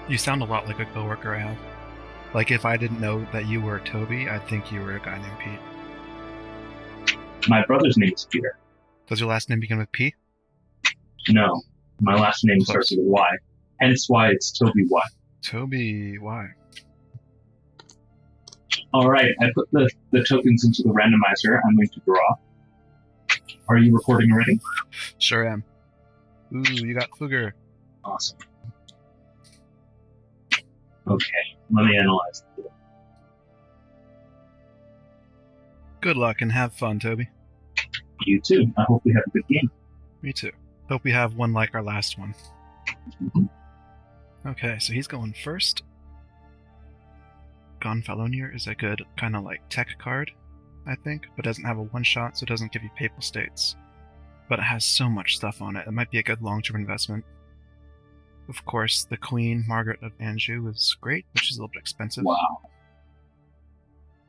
You sound a lot like a coworker I have. Like, if I didn't know that you were Toby, I'd think you were a guy named Pete. My brother's name is Peter. Does your last name begin with P? No, my last name Close. starts with a Y. Hence why it's Toby Y. Toby Y. All right, I put the tokens into the randomizer. I'm going to draw. Are you recording already? Sure am. Ooh, you got Fugger. Awesome. Okay, let me analyze it. Good luck and have fun, Toby. You too. I hope we have a good game. Me too. Hope we have one like our last one. Mm-hmm. Okay, so he's going first. Gonfalonier is a good kind of like tech card, I think, but doesn't have a one-shot, so it doesn't give you Papal States. But it has so much stuff on it, it might be a good long-term investment. Of course, the Queen, Margaret of Anjou, is great, which is a little bit expensive. Wow.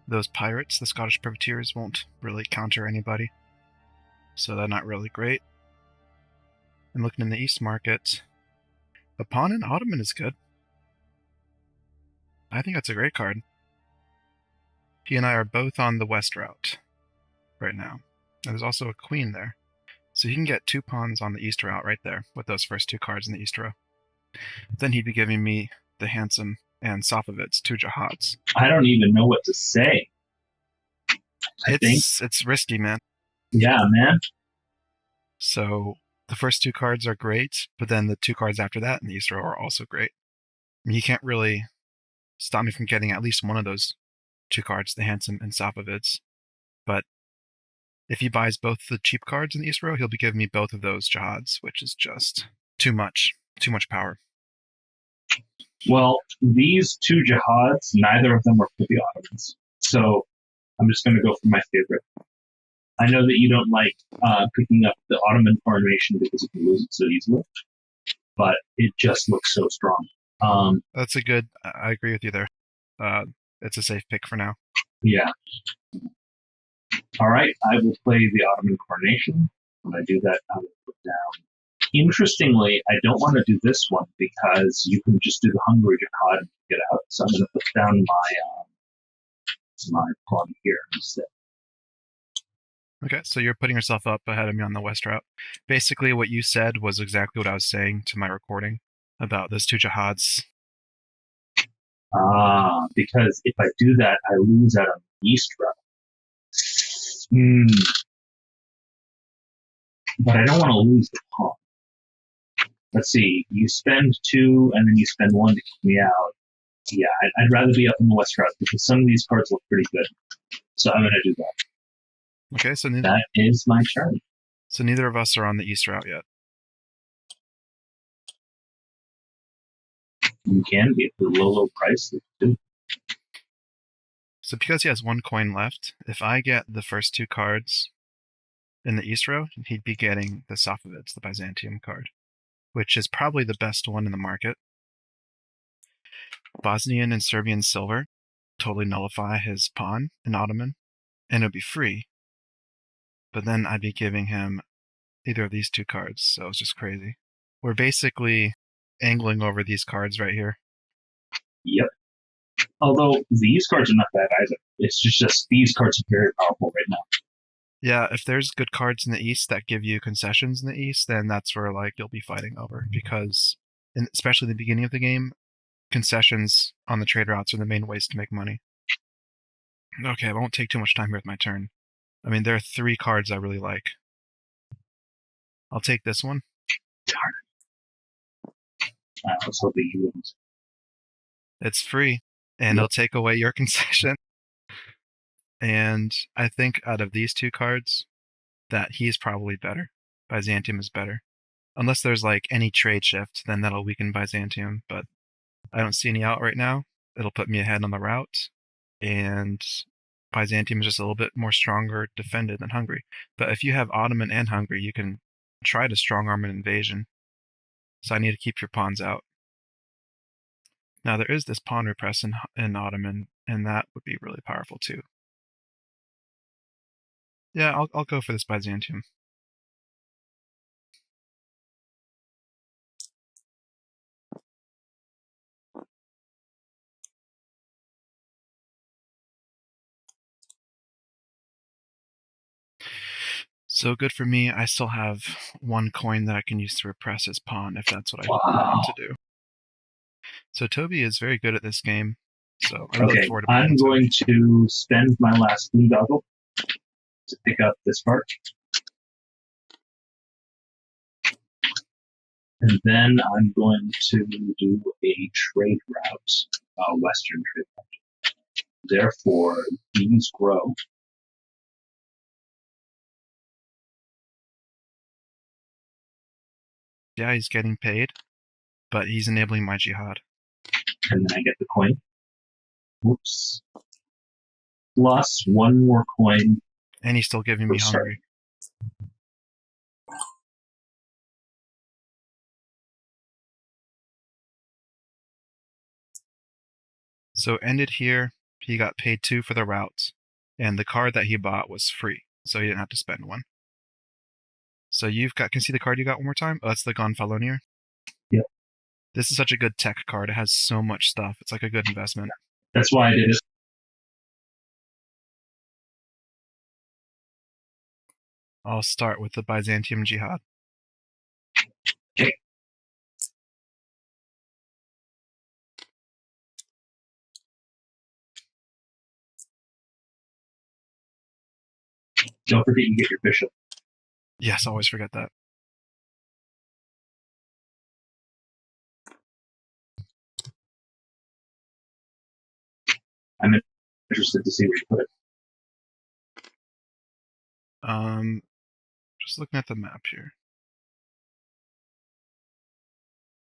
Those pirates, the Scottish privateers, won't really counter anybody, so they're not really great. And looking in the East market, a pawn in Ottoman is good. I think that's a great card. He and I are both on the West route right now. And there's also a queen there. So he can get 2 pawns on the East route right there with those first 2 cards in the East row. Then he'd be giving me the Handsome and Safavitz, 2 Jihads. I don't even know what to say. It's risky, man. Yeah, man. So the first 2 cards are great, but then the 2 cards after that in the East row are also great. I mean, he can't really stop me from getting at least one of those 2 cards, the Handsome and Safavitz. But if he buys both the cheap cards in the East row, he'll be giving me both of those Jihads, which is just too much power. Well, these 2 Jihads, neither of them are for the Ottomans. So I'm just going to go for my favorite. I know that you don't like picking up the Ottoman formation because you can lose it so easily, but it just looks so strong. That's a good, I agree with you there. It's a safe pick for now. Yeah. All right, I will play the Ottoman coronation. When I do that, I will put down. Interestingly, I don't want to do this one because you can just do the Hungary Jihad and get out. So I'm going to put down my pawn here instead. Okay, so you're putting yourself up ahead of me on the West route. Basically, what you said was exactly what I was saying to my recording about those 2 Jihads. Because if I do that, I lose out on the East route. But I don't want to lose the pawn. Let's see, you spend 2 and then you spend 1 to kick me out. Yeah, I'd rather be up in the West route because some of these cards look pretty good. So I'm going to do that. Okay, so that is my turn. So neither of us are on the East route yet. You can be at the low price too. So because he has 1 coin left, if I get the first 2 cards in the East row, he'd be getting the Safavitz, the Byzantium card, which is probably the best one in the market. Bosnian and Serbian silver totally nullify his pawn in Ottoman, and it would be free. But then I'd be giving him either of these 2 cards, so it's just crazy. We're basically angling over these cards right here. Yep. Although these cards are not bad either. It's just these cards are very powerful right now. Yeah, if there's good cards in the East that give you concessions in the East, then that's where you'll be fighting over. Because, especially in the beginning of the game, concessions on the trade routes are the main ways to make money. Okay, I won't take too much time here with my turn. I mean, there are 3 cards I really like. I'll take this one. Darn. I was hoping you wouldn't. It's free, and it'll take away your concession. And I think out of these 2 cards, that he's probably better. Byzantium is better. Unless there's any trade shift, then that'll weaken Byzantium, but I don't see any out right now. It'll put me ahead on the route, and Byzantium is just a little bit more stronger defended than Hungary. But if you have Ottoman and Hungary, you can try to strong arm an invasion. So I need to keep your pawns out. Now there is this pawn repress in Ottoman, and that would be really powerful too. Yeah, I'll go for this Byzantium. So good for me, I still have one coin that I can use to repress his pawn if that's what I Wow. want to do. So Toby is very good at this game, so I really look Okay, forward to playing I'm with going Toby. to spend my last boondoggle to pick up this card. And then I'm going to do a trade route, a Western trade route. Therefore, these grow. Yeah, he's getting paid, but he's enabling my jihad. And then I get the coin. Whoops. Plus one more coin. And he's still giving me Hungary. So ended here, he got paid 2 for the route, and the card that he bought was free, so he didn't have to spend 1. So you've got, can you see the card you got one more time? Oh, that's the Gonfalonier. Yep. This is such a good tech card. It has so much stuff. It's like a good investment. That's why I did it. I'll start with the Byzantium Jihad. Okay. Don't forget you get your bishop. Yes, always forget that. I'm interested to see where you put it. Just looking at the map here.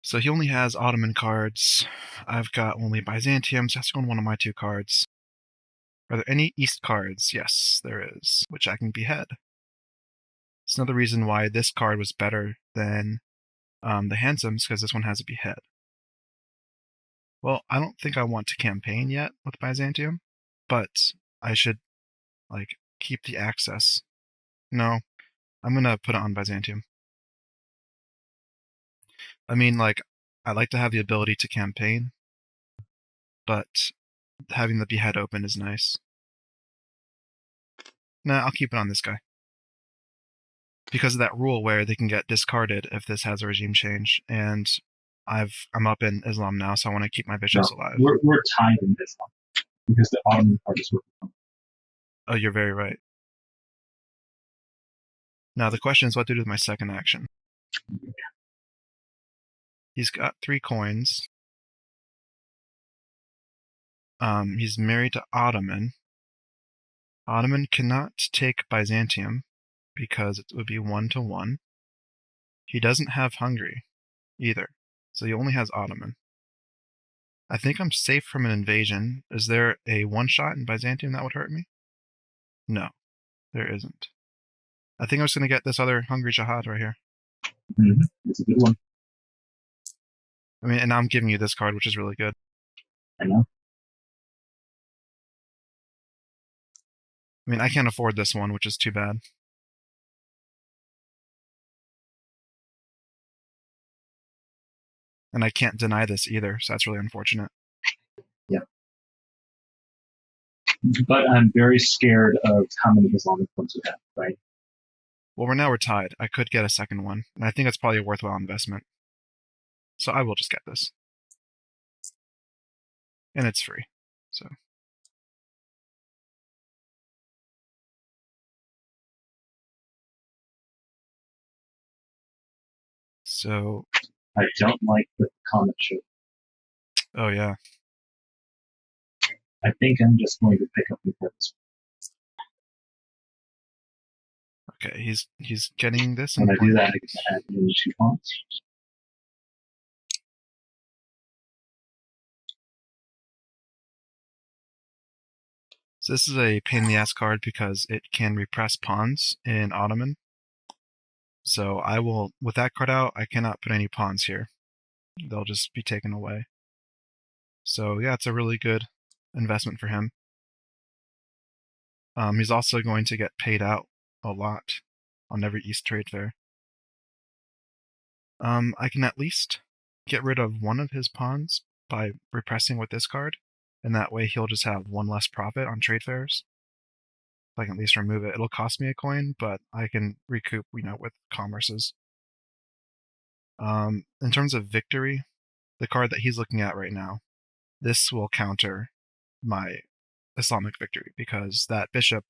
So he only has Ottoman cards. I've got only Byzantium, so that's on one of my 2 cards. Are there any East cards? Yes, there is, which I can behead. It's another reason why this card was better than the Handsomes, because this one has a behead. Well, I don't think I want to campaign yet with Byzantium, but I should, like, keep the access. No, I'm gonna put it on Byzantium. I mean, like, I like to have the ability to campaign, but having the behead open is nice. Nah, I'll keep it on this guy. Because of that rule where they can get discarded if this has a regime change, and I'm up in Islam now, so I want to keep my bishops alive. We're tied in this one because the Ottoman card is working. Oh, you're very right. Now the question is what to do with my second action. He's got 3 coins. He's married to Ottoman. Ottoman cannot take Byzantium because it would be 1-to-1. He doesn't have Hungary either, so he only has Ottoman. I think I'm safe from an invasion. Is there a one-shot in Byzantium that would hurt me? No, there isn't. I think I'm just going to get this other Hungary Jihad right here. Mm-hmm. It's a good one. I mean, and now I'm giving you this card, which is really good. I know. I mean, I can't afford this one, which is too bad. And I can't deny this either, so that's really unfortunate. Yeah. But I'm very scared of how many Islamic ones we have, right? Well, we're tied. I could get a second one, and I think it's probably a worthwhile investment. So I will just get this. And it's free, so. So. I don't like the comet show. Oh, yeah. I think I'm just going to pick up the cards. Okay, he's getting this. When I do that, I can add in 2 pawns. So this is a pain in the ass card because it can repress pawns in Ottoman. So I will, with that card out, I cannot put any pawns here. They'll just be taken away. So yeah, it's a really good investment for him. He's also going to get paid out a lot on every East trade fair. I can at least get rid of one of his pawns by repressing with this card, and that way he'll just have 1 less profit on trade fairs. I can at least remove it. It'll cost me a coin, but I can recoup, with commerces. In terms of victory, the card that he's looking at right now, this will counter my Islamic victory because that bishop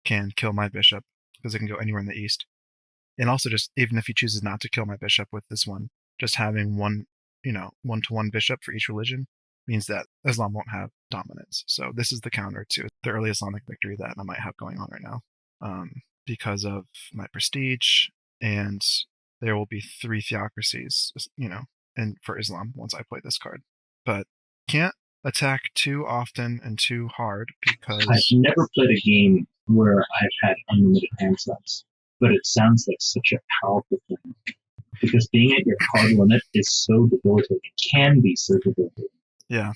can kill my bishop because it can go anywhere in the east. And also, just even if he chooses not to kill my bishop with this one, just having one-to-one bishop for each religion means that Islam won't have dominance. So this is the counter to the early Islamic victory that I might have going on right now, because of my prestige, and there will be 3 theocracies, and for Islam once I play this card. But can't attack too often and too hard because I've never played a game where I've had unlimited hand slots, but it sounds like such a powerful thing. Because being at your card limit is so debilitating. It can be so debilitating. Yeah.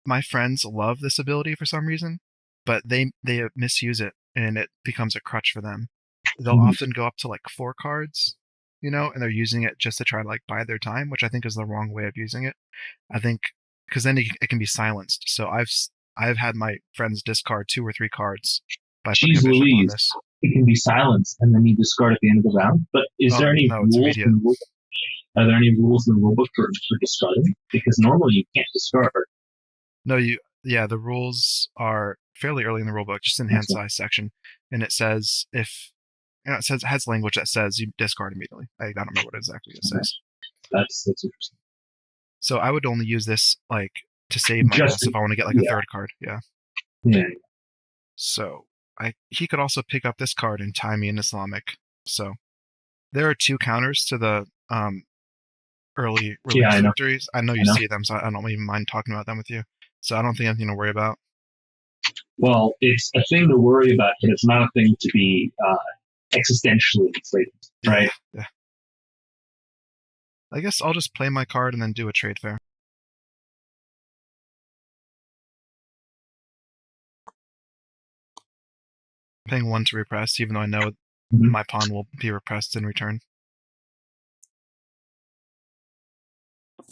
My friends love this ability for some reason, but they misuse it, and it becomes a crutch for them. They'll often go up to like 4 cards, and they're using it just to try to like buy their time, which I think is the wrong way of using it. I think because then it can be silenced. So I've had my friends discard 2 or 3 cards by putting a bishop on this. It can be silenced, and then you discard at the end of the round. But is there any rules? Are there any rules in the rulebook for discarding? Because normally you can't discard. No, the rules are fairly early in the rulebook, just in the hand size section, and it says it has language that says you discard immediately. I don't remember what exactly it says. That's interesting. So I would only use this like to save my guess if I want to get like a 3rd card. Yeah. So he could also pick up this card and tie me in Islamic. So there are 2 counters to the early release victories. I know you see them, so I don't even mind talking about them with you. So I don't think anything to worry about. Well, it's a thing to worry about, but it's not a thing to be existentially inflated, right? Yeah. I guess I'll just play my card and then do a trade fair. Paying 1 to repress, even though I know my pawn will be repressed in return.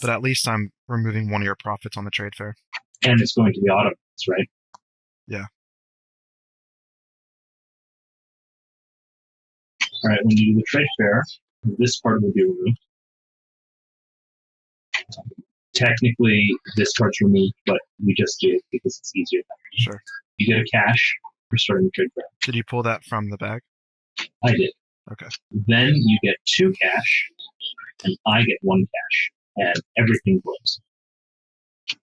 But at least I'm removing 1 of your profits on the trade fair. And it's going to the Ottomans, right? Yeah. All right, when you do the trade fair, this part will be removed. Technically, this card's removed, but we just do it because it's easier. Sure. You get a cash for starting the trade fair. Did you pull that from the bag? I did. Okay. Then you get 2 cash, and I get 1 cash, and everything blows.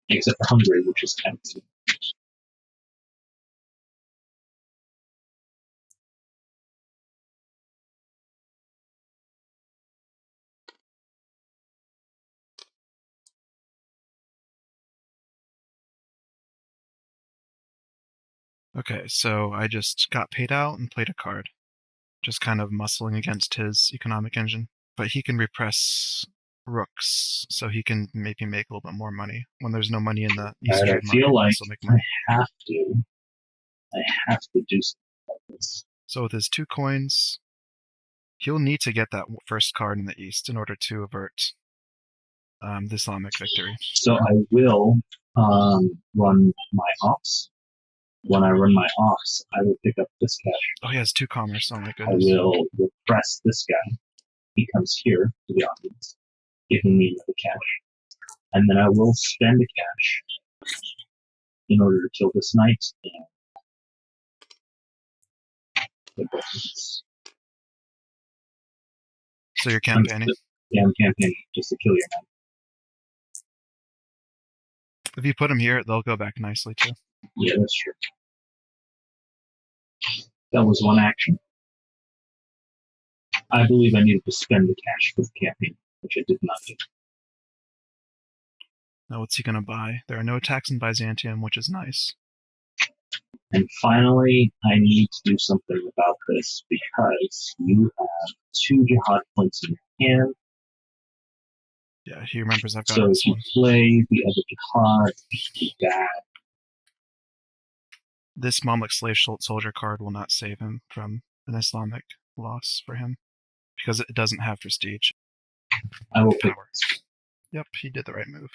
Except for Hungary, which is empty. Okay, so I just got paid out and played a card. Just kind of muscling against his economic engine. But he can repress rooks, so he can maybe make a little bit more money. When there's no money in the East trade market, I feel like make money. I have to do something like this. So with his 2 coins, he'll need to get that first card in the East in order to avert the Islamic victory. So I will run my ops. When I run my ops, I will pick up this cash. Oh, he has 2 commerce. Oh my goodness. I will repress this guy. He comes here to the audience, giving me another cash. And then I will spend a cash in order to kill this knight and the buttons. So you're campaigning? I'm campaigning just to kill your knight. If you put them here, they'll go back nicely too. Yeah, that's true. That was 1 action. I believe I needed to spend the cash for the campaign, which I did not do. Now what's he going to buy? There are no attacks in Byzantium, which is nice. And finally, I need to do something about this because you have 2 jihad points in your hand. Yeah, he remembers I've got so this if you one. play the other jihad, it's bad. This Mamluk slave soldier card will not save him from an Islamic loss for him because it doesn't have prestige. I will pick. Yep, he did the right move.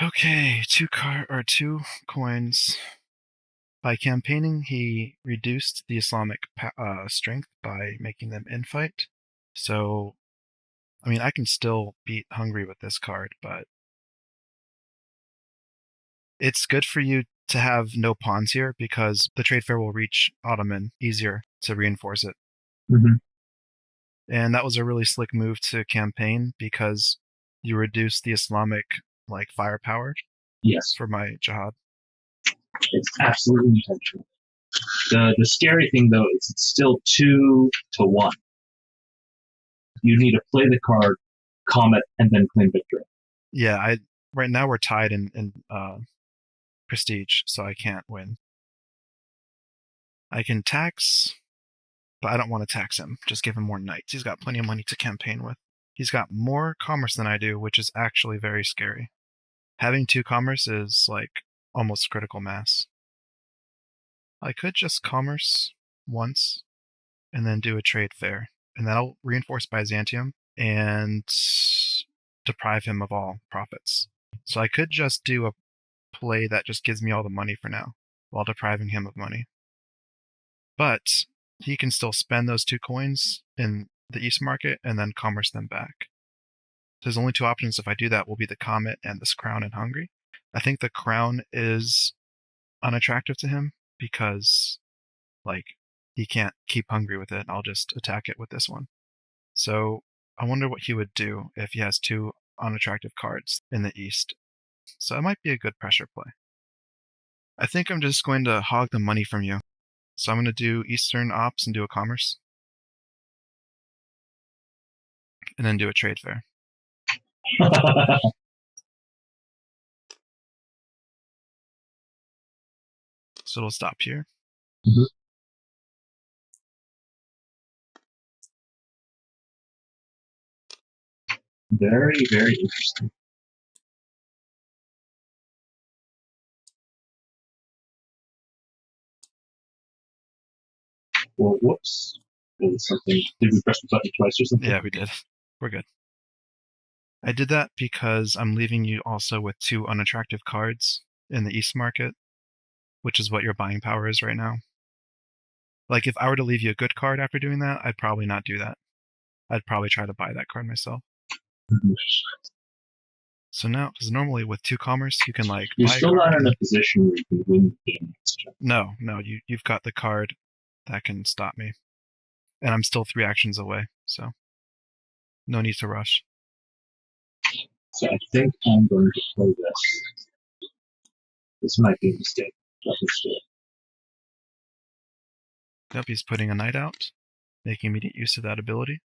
Okay, two coins. By campaigning, he reduced the Islamic strength by making them infight. So, I mean, I can still beat Hungary with this card, but it's good for you to have no pawns here because the trade fair will reach Ottoman easier to reinforce it. Mm-hmm. And that was a really slick move to campaign because you reduce the Islamic firepower. Yes, for my jihad. It's absolutely intentional. The scary thing though is it's still 2-1. You need to play the card, Comet, and then claim victory. Yeah, right now we're tied in prestige, so I can't win. I can tax, but I don't want to tax him. Just give him more knights. He's got plenty of money to campaign with. He's got more commerce than I do, which is actually very scary. Having 2 commerce is almost critical mass. I could just commerce once and then do a trade fair, and that'll reinforce Byzantium and deprive him of all profits. So I could just do a play that just gives me all the money for now, while depriving him of money. But he can still spend those 2 coins in the East market and then commerce them back. So there's only 2 options if I do that will be the Comet and this Crown in Hungary. I think the Crown is unattractive to him because he can't keep Hungary with it. I'll just attack it with this one. So I wonder what he would do if he has 2 unattractive cards in the East. So it might be a good pressure play. I think I'm just going to hog the money from you. So I'm going to do Eastern Ops and do a commerce. And then do a trade fair. So it'll stop here. Mm-hmm. Very, very interesting. Well, whoops. Something. Did we press the button twice or something? Yeah, we did. We're good. I did that because I'm leaving you also with 2 unattractive cards in the East market, which is what your buying power is right now. If I were to leave you a good card after doing that, I'd probably not do that. I'd probably try to buy that card myself. Mm-hmm. So now, because normally with 2 commerce, you can You're buy still not in a position where you can win the game. No, you've got the card that can stop me. And I'm still 3 actions away, so no need to rush. So I think I'm going to play this. This might be a mistake. Yep, he's putting a knight out, making immediate use of that ability.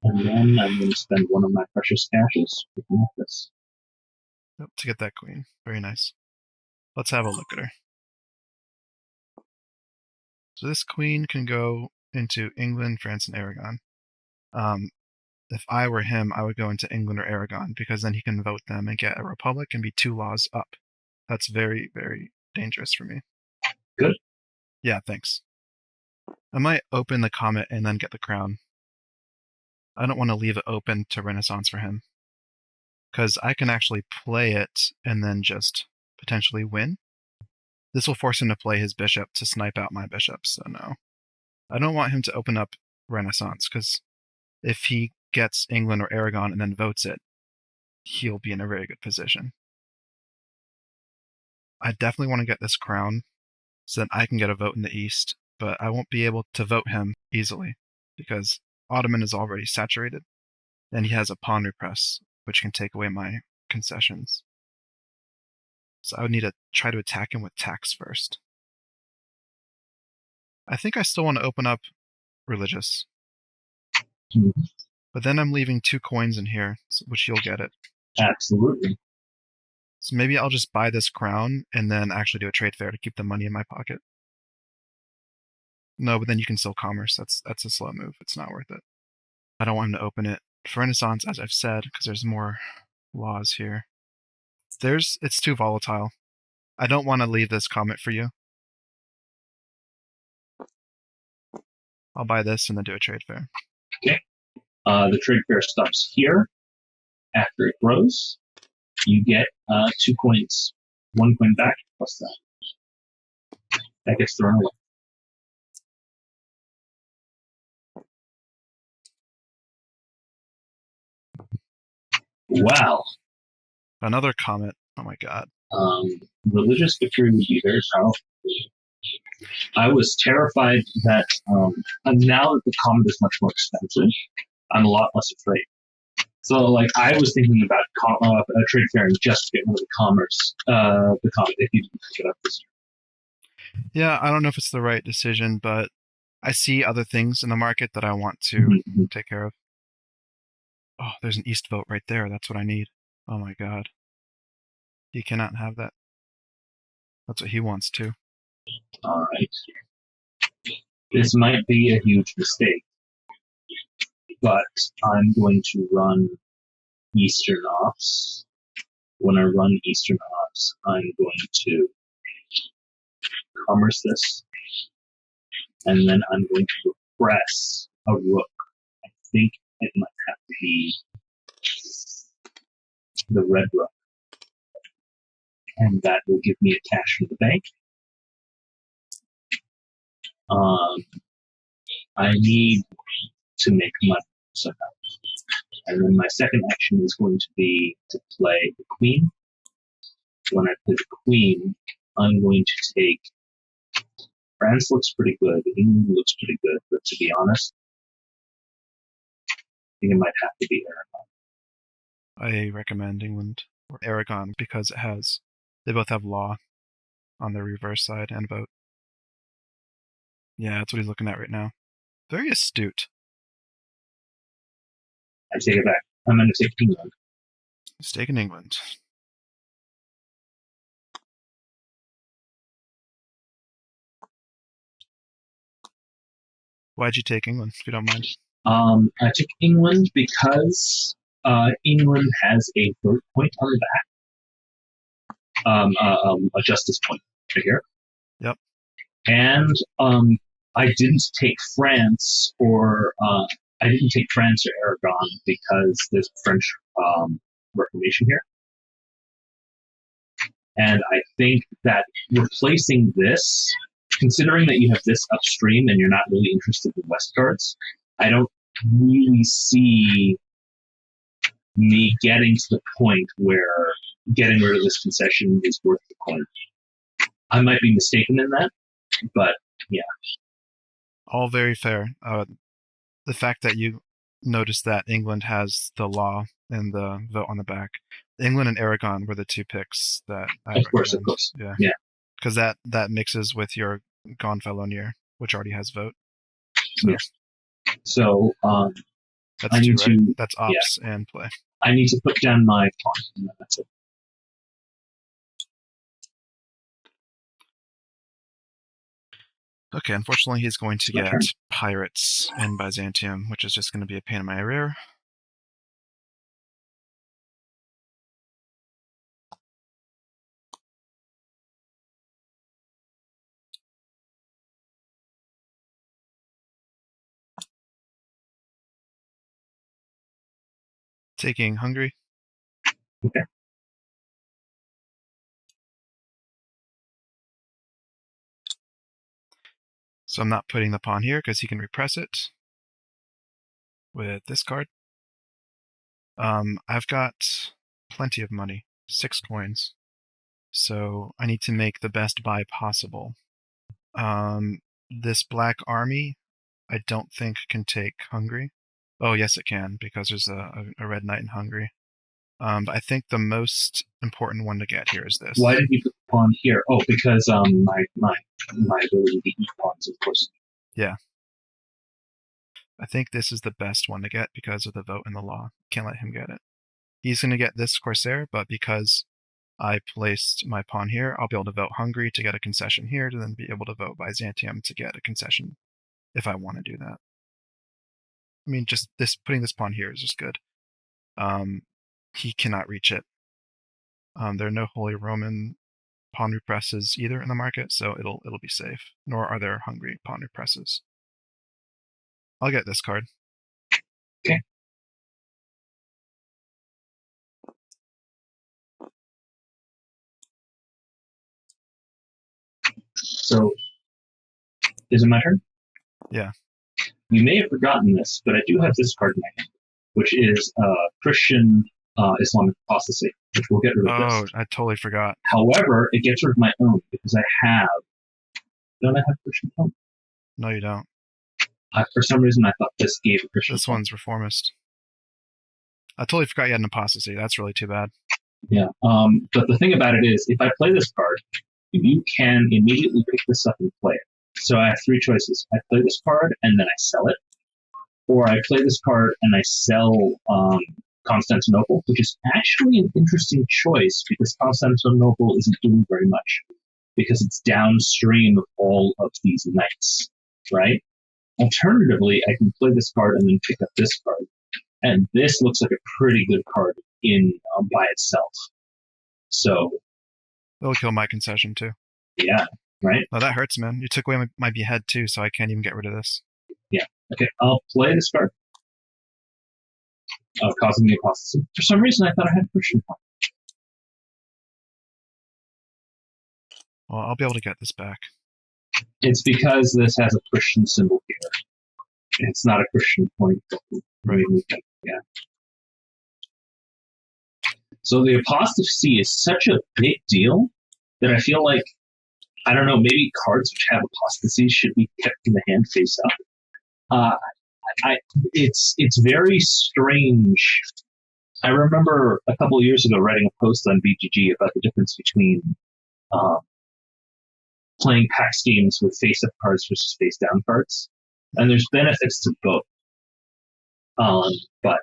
And then I'm going to spend one of my precious cashes with this. Yep, to get that queen. Very nice. Let's have a look at her. So this queen can go into England, France, and Aragon. If I were him, I would go into England or Aragon because then he can vote them and get a republic and be 2 laws up. That's very, very dangerous for me. Good. Yeah, thanks. I might open the Comet and then get the crown. I don't want to leave it open to Renaissance for him. Because I can actually play it and then just potentially win. This will force him to play his bishop to snipe out my bishop, so no. I don't want him to open up Renaissance, because if he gets England or Aragon and then votes it, he'll be in a very good position. I definitely want to get this crown so that I can get a vote in the East, but I won't be able to vote him easily because Ottoman is already saturated and he has a pawn repress, which can take away my concessions. So I would need to try to attack him with tax first. I think I still want to open up religious. But then I'm leaving 2 coins in here, which you'll get it. Absolutely. So maybe I'll just buy this crown and then actually do a trade fair to keep the money in my pocket. No, but then you can still commerce. That's a slow move. It's not worth it. I don't want him to open it. For Renaissance, as I've said, because there's more laws here. It's too volatile. I don't want to leave this comment for you. I'll buy this and then do a trade fair. Okay. The trade fair stops here after it grows. You get 2 coins, 1 coin back plus that. That gets thrown away. Wow. Another comet. Oh my god. Religious victory would be very powerful. I was terrified that now that the comet is much more expensive, I'm a lot less afraid. So, like, I was thinking about trade fairing just to get rid of the comet if you didn't pick it up this year. Yeah, I don't know if it's the right decision, but I see other things in the market that I want to take care of. Oh, there's an east vote right there. That's what I need. Oh my god. He cannot have that. That's what he wants to. Alright. This might be a huge mistake, but I'm going to run Eastern Ops. When I run Eastern Ops, I'm going to commerce this, and then I'm going to repress a rook. I think it might have to be the red rook, and that will give me a cash from the bank. I need to make money somehow. And then my second action is going to be to play the queen. When I play the queen, I'm going to take... France looks pretty good. England looks pretty good, but to be honest, I think it might have to be Aragon. I recommend England or Aragon because they both have law on their reverse side and vote. Yeah, that's what he's looking at right now. Very astute. I take it back. I'm going to take England. He's taking England. Why'd you take England, if you don't mind? I took England because England has a vote point on the back. A justice point right here. Yep. And I didn't take France or Aragon because there's French Reformation here. And I think that replacing this, considering that you have this upstream and you're not really interested in West cards, I don't really see me getting to the point where getting rid of this concession is worth the coin. I might be mistaken in that, but yeah. All very fair. The fact that you noticed that England has the law and the vote on the back. England and Aragon were the two picks that I recommend. Of course. Yeah. Because that mixes with your Gonfalonier, which already has vote. So, yes. So that's two, right? That's ops and play. I need to put down my pawn, and that's it. Okay, unfortunately he's going to get pirates in Byzantium, which is just going to be a pain in my rear. Taking Hungary. Okay. So I'm not putting the pawn here because he can repress it with this card. I've got plenty of money, 6 coins. So I need to make the best buy possible. This black army, I don't think can take Hungary. Oh, yes, it can, because there's a red knight in Hungary. But I think the most important one to get here is this. Why did you put the pawn here? Oh, because my ability to eat pawns, of course. Yeah. I think this is the best one to get because of the vote and the law. Can't let him get it. He's going to get this Corsair, but because I placed my pawn here, I'll be able to vote Hungary to get a concession here, to then be able to vote Byzantium to get a concession if I want to do that. I mean, just putting this pawn here is just good. He cannot reach it. There are no Holy Roman pawn represses either in the market, so it'll be safe. Nor are there Hungary pawn represses. I'll get this card. Okay. So, is it my turn? Yeah. You may have forgotten this, but I do have this card in my hand, which is Christian Islamic apostasy, which we'll get rid of Oh, this. I totally forgot. However, it gets rid of my own because don't I have Christian Pope? No, you don't. For some reason, I thought this gave a Christian This Pope. one's reformist. I totally forgot you had an apostasy. That's really too bad. Yeah. But the thing about it is, if I play this card, you can immediately pick this up and play it. So I have three choices. I play this card and then I sell it, or I play this card and I sell Constantinople, which is actually an interesting choice because Constantinople isn't doing very much because it's downstream of all of these knights, right? Alternatively, I can play this card and then pick up this card, and this looks like a pretty good card in by itself. So It'll kill my concession too. yeah, right? Oh, that hurts, man. You took away my behead too, so I can't even get rid of this. Yeah. Okay, I'll play this card. Causing the apostasy. For some reason, I thought I had Christian Pope. Well, I'll be able to get this back. It's because this has a Christian symbol here. It's not a Christian point. Right. Yeah. So the apostasy is such a big deal that I feel like, I don't know, maybe cards which have apostasy should be kept in the hand face up. It's very strange. I remember a couple of years ago writing a post on BGG about the difference between playing pack schemes with face-up cards versus face-down cards, and there's benefits to both. But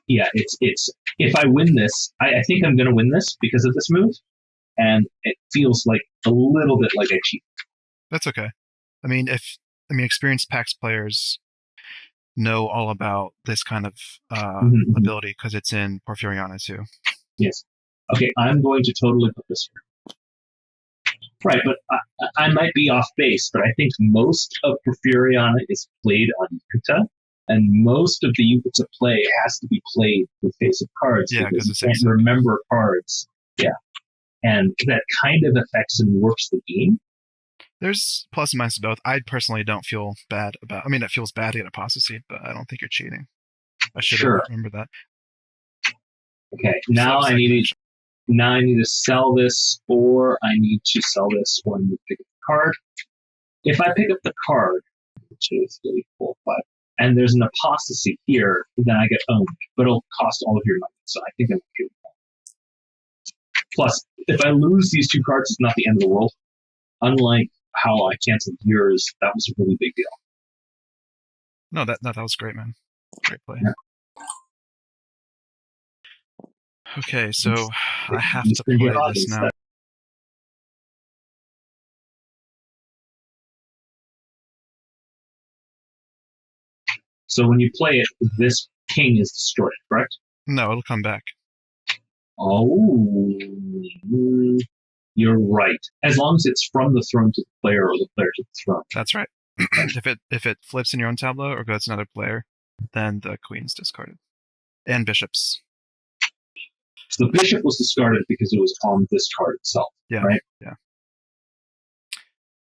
yeah, it's if I win this, I think I'm going to win this because of this move, and it feels like a little bit like I cheated. That's okay. I mean, experienced PAX players know all about this kind of ability because it's in Porfiriana too. Yes. Okay, I'm going to totally put this here. Right, but I might be off base, but I think most of Porfiriana is played on Yucata, and most of the Yucata play has to be played with face-up cards because you can't remember cards. Yeah, and that kind of affects and works the game. There's plus and minus to both. I personally don't feel bad about. I mean, it feels bad to get apostasy, but I don't think you're cheating. I should have remembered that. Okay, now I need to sell this, or I need to sell this when we pick up the card. If I pick up the card, 2, 3, 4, 5, and there's an apostasy here, then I get owned, but it'll cost all of your money. So I think I'm okay with that. Plus, if I lose these two cards, it's not the end of the world. Unlike how I canceled yours, that was a really big deal. No, that was great, man. Great play. Yeah. Okay, so I have to play this now. So when you play it, this king is destroyed, correct? No, it'll come back. Oh, you're right. As long as it's from the throne to the player or the player to the throne. That's right. If it flips in your own tableau or goes to another player, then the queen's discarded. And bishops. So the bishop was discarded because it was on this card itself, right? Yeah.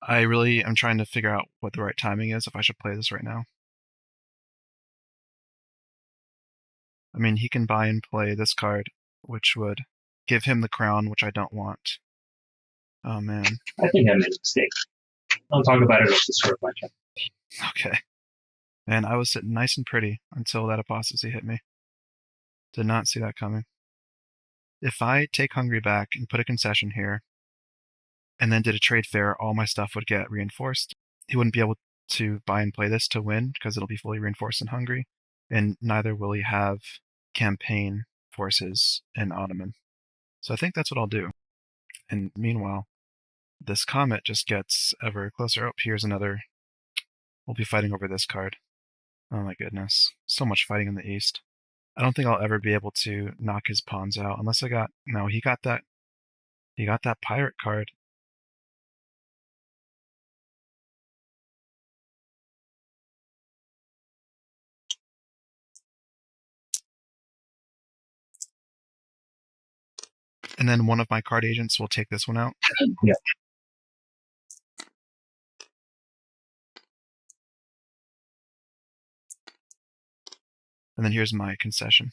I really am trying to figure out what the right timing is, if I should play this right now. I mean, he can buy and play this card, which would give him the crown, which I don't want. Oh, man. I think I made a mistake. I'll talk about it as the start of my turn. Okay. And I was sitting nice and pretty until that apostasy hit me. Did not see that coming. If I take Hungary back and put a concession here, and then did a trade fair, all my stuff would get reinforced. He wouldn't be able to buy and play this to win because it'll be fully reinforced in Hungary, and neither will he have campaign forces in Ottoman. So I think that's what I'll do. And meanwhile, this comet just gets ever closer. Oh, here's another. We'll be fighting over this card. Oh my goodness. So much fighting in the east. I don't think I'll ever be able to knock his pawns out unless I got... No, he got that pirate card. And then one of my card agents will take this one out. Yep. And then here's my concession.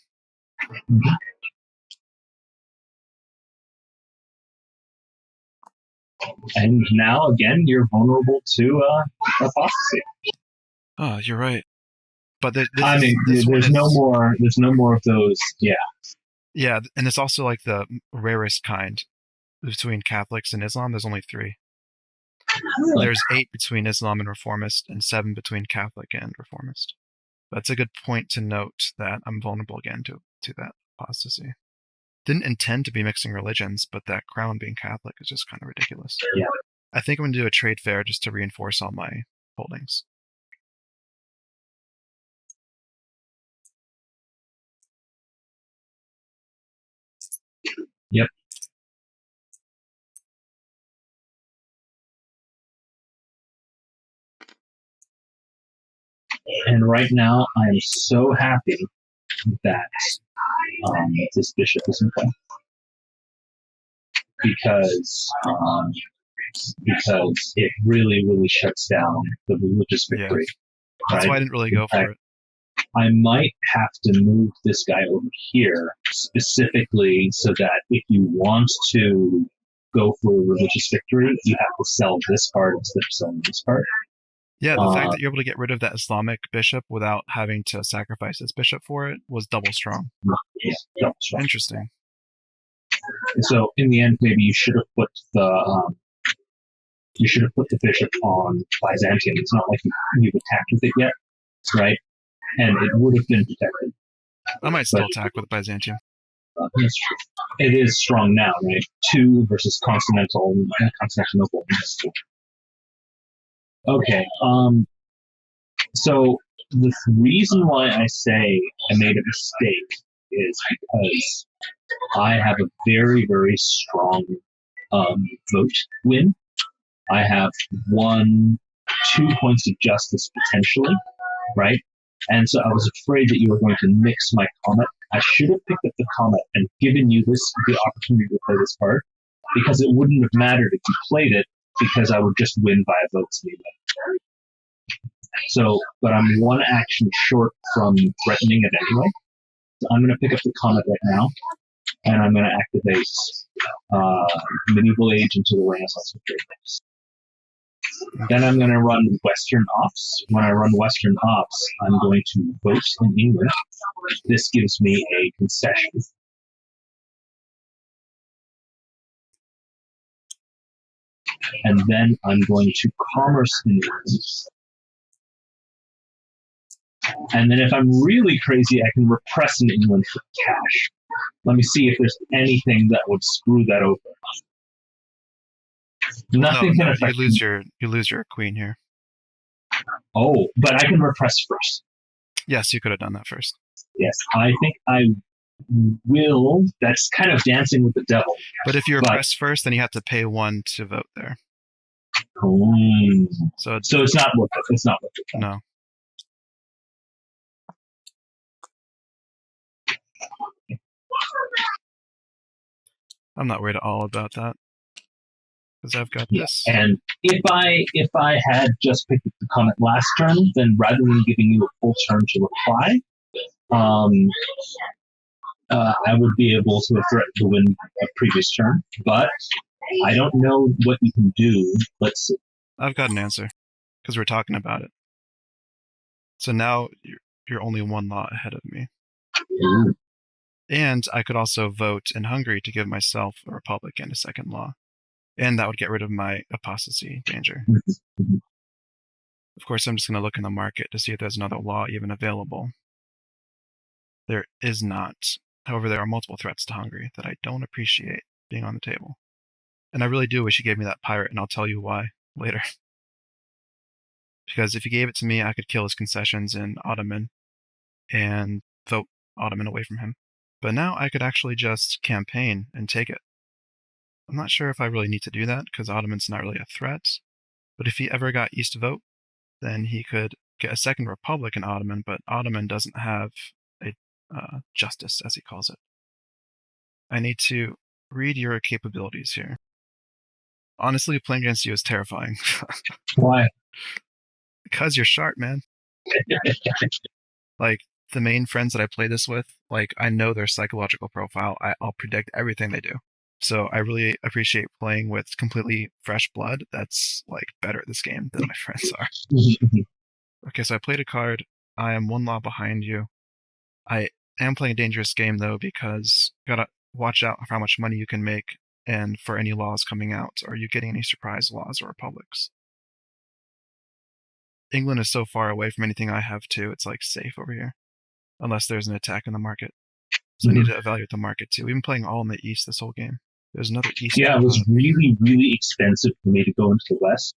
And now, again, you're vulnerable to apostasy. Oh, you're right. But there's no more. There's no more of those. Yeah. Yeah, and it's also like the rarest kind between Catholics and Islam. There's only 3. Really? There's 8 between Islam and Reformist, and 7 between Catholic and Reformist. That's a good point to note that I'm vulnerable again to that apostasy. Didn't intend to be mixing religions, but that crown being Catholic is just kind of ridiculous. Yeah. I think I'm going to do a trade fair just to reinforce all my holdings. Yep. And right now, I am so happy that this bishop is in play. Because it really, really shuts down the religious victory. Yeah. That's why I didn't really go for it. I might have to move this guy over here specifically so that if you want to go for a religious victory, you have to sell this card instead of selling this card. Yeah, the fact that you're able to get rid of that Islamic bishop without having to sacrifice this bishop for it was double strong. Yeah, double strong. Interesting. So in the end, maybe you should have put the bishop on Byzantium. It's not like you've attacked with it yet, right? And it would have been protected. I might still attack with Byzantium. It is strong now, right? 2 versus Constantinople. Okay. So the reason why I say I made a mistake is because I have a very, very strong vote win. I have 2 points of justice potentially, right? And so I was afraid that you were going to mix my comet. I should have picked up the comet and given you the opportunity to play this card, because it wouldn't have mattered if you played it, because I would just win via votes anyway. So, but I'm 1 action short from threatening it anyway. So I'm going to pick up the comet right now, and I'm going to activate Medieval Age into the Renaissance of Trade. Then I'm going to run Western Ops. When I run Western Ops, I'm going to vote in England. This gives me a concession. And then I'm going to commerce in England. And then if I'm really crazy, I can repress in England for cash. Let me see if there's anything that would screw that over. Nothing can affect you lose your queen here. Oh, but I can repress first. Yes, you could have done that first. Yes, I think I will. That's kind of dancing with the devil. But if you repress first, then you have to pay 1 to vote there. So it's not worth it. It's not worth it. No. I'm not worried at all about that, because I've got this. And if I had just picked up the comet last turn, then rather than giving you a full turn to reply, I would be able to threaten to win a previous turn. But I don't know what you can do. Let's see. I've got an answer, because we're talking about it. So now you're only 1 law ahead of me. Ooh. And I could also vote in Hungary to give myself a republic and a 2nd law. And that would get rid of my apostasy danger. Of course, I'm just going to look in the market to see if there's another law even available. There is not. However, there are multiple threats to Hungary that I don't appreciate being on the table. And I really do wish you gave me that pirate, and I'll tell you why later. Because if you gave it to me, I could kill his concessions in Ottoman and vote Ottoman away from him. But now I could actually just campaign and take it. I'm not sure if I really need to do that, because Ottoman's not really a threat. But if he ever got East vote, then he could get a 2nd republic in Ottoman, but Ottoman doesn't have a justice, as he calls it. I need to read your capabilities here. Honestly, playing against you is terrifying. Why? Because you're sharp, man. Like, the main friends that I play this with, like, I know their psychological profile. I'll predict everything they do. So I really appreciate playing with completely fresh blood that's, like, better at this game than my friends are. Okay, so I played a card. I am 1 law behind you. I am playing a dangerous game, though, because you gotta watch out for how much money you can make and for any laws coming out. Are you getting any surprise laws or republics? England is so far away from anything I have, too. It's, like, safe over here. Unless there's an attack in the market. So I need to evaluate the market, too. We've been playing all in the east this whole game. There's another east. Yeah, it was really, really expensive for me to go into the west.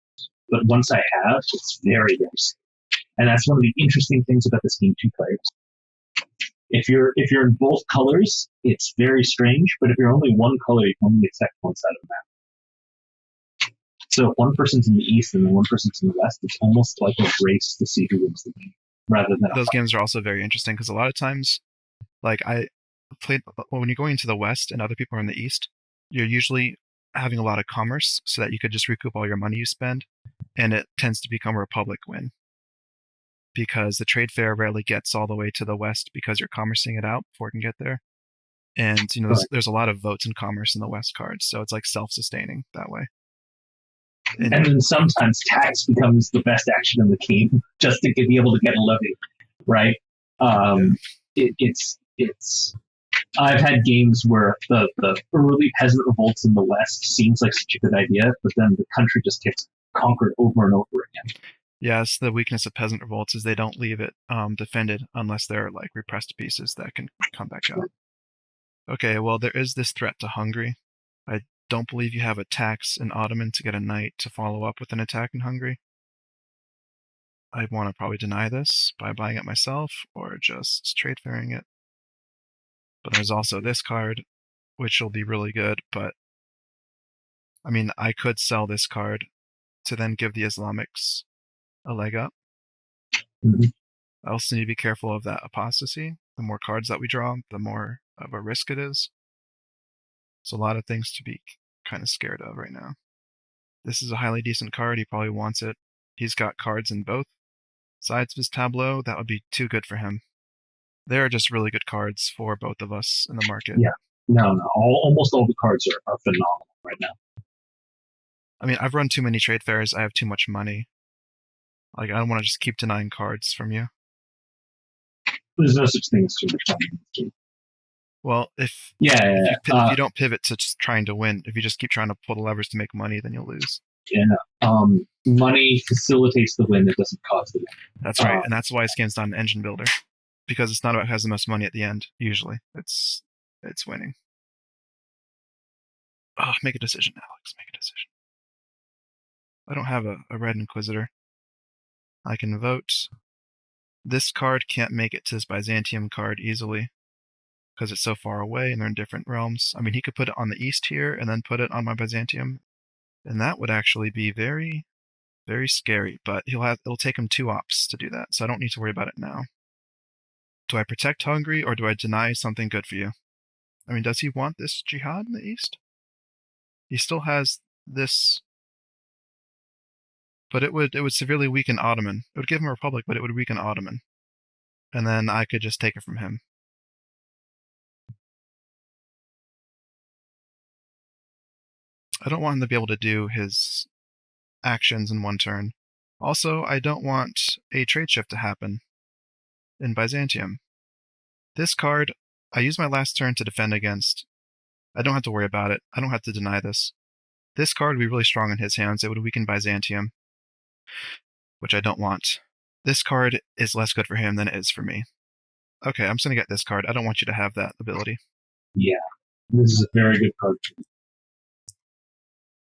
But once I have, it's very, very safe. And that's one of the interesting things about this game, 2 players. If you're in both colors, it's very strange. But if you're only one color, you can only attack one side of the map. So if one person's in the east and then one person's in the west, it's almost like a race to see who wins the game, rather than those games are also very interesting because a lot of times, like I played when you're going into the west and other people are in the east, you're usually having a lot of commerce so that you could just recoup all your money you spend, and it tends to become a republic win because the trade fair rarely gets all the way to the west because you're commercing it out before it can get there. And there's a lot of votes in commerce in the west cards, so it's like self-sustaining that way. And then sometimes tax becomes the best action in the game just to be able to get a levy, right? It's I've had games where the early peasant revolts in the west seems like such a good idea, but then the country just gets conquered over and over again. Yes, the weakness of peasant revolts is they don't leave it defended unless they're like repressed pieces that can come back out. Okay, well, there is this threat to Hungary. I don't believe you have a tax in Ottoman to get a knight to follow up with an attack in Hungary. I want to probably deny this by buying it myself or just trade fairing it. But there's also this card, which will be really good, but I mean, I could sell this card to then give the Islamics a leg up. I also need to be careful of that apostasy. The more cards that we draw, the more of a risk it is. So a lot of things to be kind of scared of right now. This is a highly decent card. He probably wants it. He's got cards in both sides of his tableau. That would be too good for him. There are just really good cards for both of us in the market. Yeah. No. Almost all the cards are phenomenal right now. I mean, I've run too many trade fairs. I have too much money. Like, I don't want to just keep denying cards from you. There's no such thing as too much money in this game. Well, if you don't pivot to just trying to win, if you just keep trying to pull the levers to make money, then you'll lose. Yeah. Money facilitates the win. It doesn't cause the win. That's right, and that's why this game's not an engine builder, because it's not about who has the most money at the end. Usually, it's winning. Oh, make a decision, Alex. Make a decision. I don't have a red Inquisitor. I can vote. This card can't make it to this Byzantium card easily because it's so far away and they're in different realms. I mean, he could put it on the east here and then put it on my Byzantium, and that would actually be very, very scary, but it'll take him 2 ops to do that, so I don't need to worry about it now. Do I protect Hungary or do I deny something good for you? I mean, does he want this jihad in the east? He still has this, but it would severely weaken Ottoman. It would give him a republic, but it would weaken Ottoman. And then I could just take it from him. I don't want him to be able to do his actions in 1 turn. Also, I don't want a trade shift to happen in Byzantium. This card, I use my last turn to defend against. I don't have to worry about it. I don't have to deny this. This card would be really strong in his hands. It would weaken Byzantium, which I don't want. This card is less good for him than it is for me. Okay, I'm just going to get this card. I don't want you to have that ability. Yeah, this is a very good card.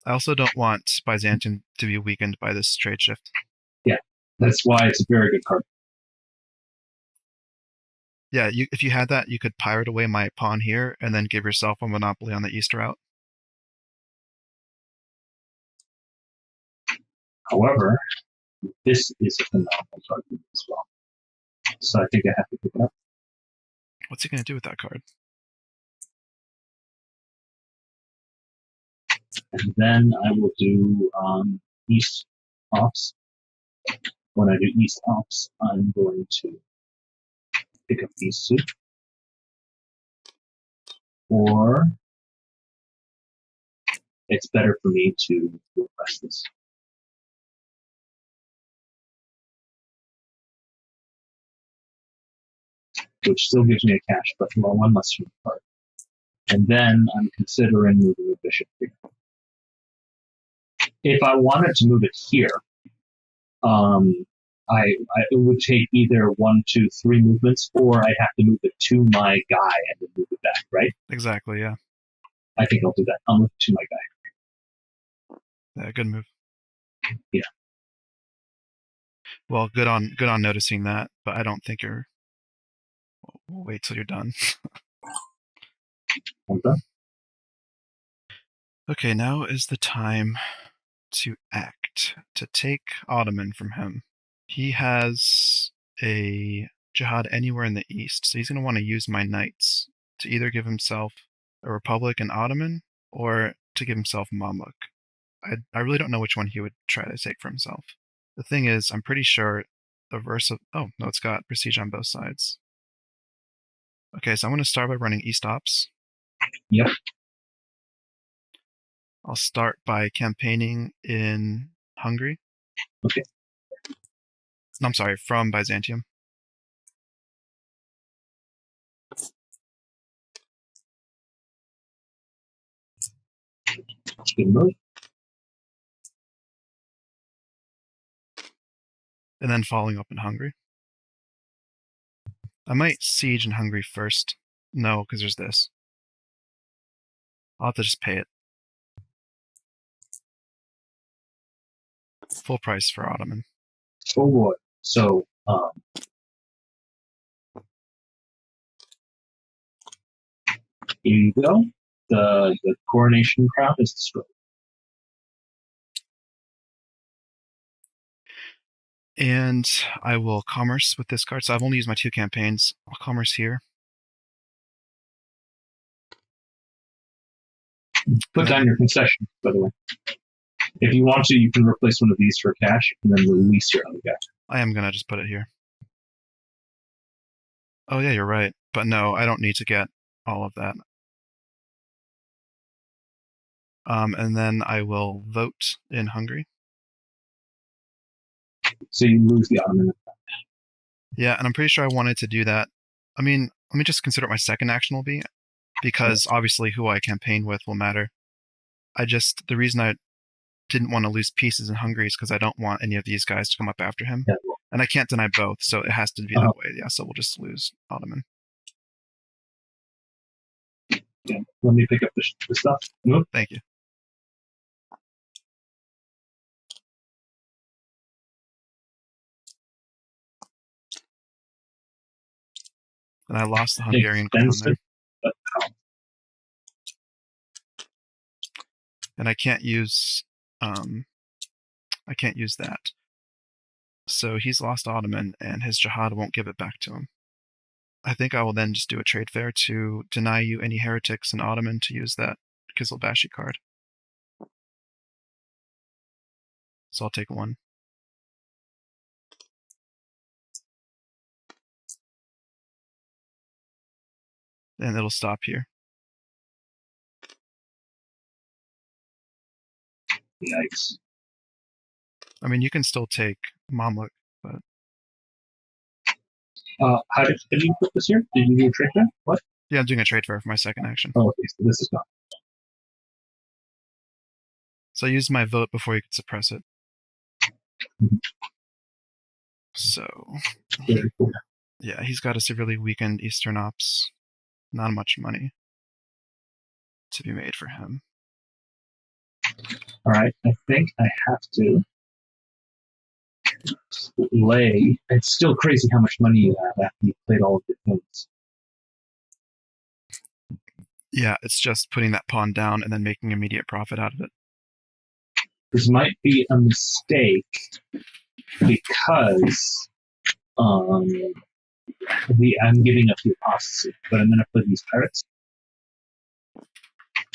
I also don't want Byzantium to be weakened by this trade shift. Yeah, that's why it's a very good card. Yeah, if you had that, you could pirate away my pawn here and then give yourself a monopoly on the east route. However, this is a phenomenal card as well. So I think I have to pick it up. What's he going to do with that card? And then I will do East Ops. When I do East Ops, I'm going to pick up these two. Or it's better for me to request this. Which still gives me a cash, but one less from the card. And then I'm considering moving a bishop here. If I wanted to move it here, it would take either 1, 2, 3 movements, or I'd have to move it to my guy and then move it back, right? Exactly, yeah. I think I'll do that. I'll move it to my guy. Yeah, good move. Yeah. Well, good on noticing that, but I don't think you're. We'll wait till you're done. I'm done. Okay, now is the time to act, to take Ottoman from him. He has a jihad anywhere in the east, so he's going to want to use my knights to either give himself a republic and Ottoman, or to give himself Mamluk. I really don't know which one he would try to take for himself. The thing is, I'm pretty sure the verse of... Oh, no, it's got prestige on both sides. Okay, so I'm going to start by running East Ops. Yep. I'll start by campaigning in Hungary. Okay. No, I'm sorry, from Byzantium. Good move. And then following up in Hungary. I might siege in Hungary first. No, because there's this. I'll have to just pay it. Full price for Ottoman. Oh boy. So, here you go. The coronation crown is destroyed. And I will commerce with this card. So I've only used my 2 campaigns. I'll commerce here. Put down your concession, by the way. If you want to, you can replace one of these for cash and then release your other guy. I am going to just put it here. Oh yeah, you're right. But no, I don't need to get all of that. And then I will vote in Hungary. So you lose the Ottoman. Yeah, and I'm pretty sure I wanted to do that. I mean, let me just consider what my second action will be, because obviously who I campaign with will matter. The reason I didn't want to lose pieces in Hungary is because I don't want any of these guys to come up after him. Yeah. And I can't deny both, so it has to be that way. Yeah, so we'll just lose Ottoman. Yeah. Let me pick up the stuff. Move. Thank you. And I lost the Hungarian crown there. And I can't use that. So he's lost Ottoman, and his jihad won't give it back to him. I think I will then just do a trade fair to deny you any heretics in Ottoman to use that Kizilbashi card. So I'll take 1. And it'll stop here. Yikes. I mean, you can still take Mamluk, but... How did you put this here? Did you do a trade fair? What? Yeah, I'm doing a trade fair for my second action. Oh, okay, so this is gone. So I used my vote before you could suppress it. Mm-hmm. So... Very cool. Yeah, he's got a severely weakened Eastern Ops. Not much money to be made for him. Alright, I think I have to lay. It's still crazy how much money you have after you've played all of your things. Yeah, it's just putting that pawn down and then making immediate profit out of it. This might be a mistake because I'm giving up the apostasy, but I'm going to put these pirates.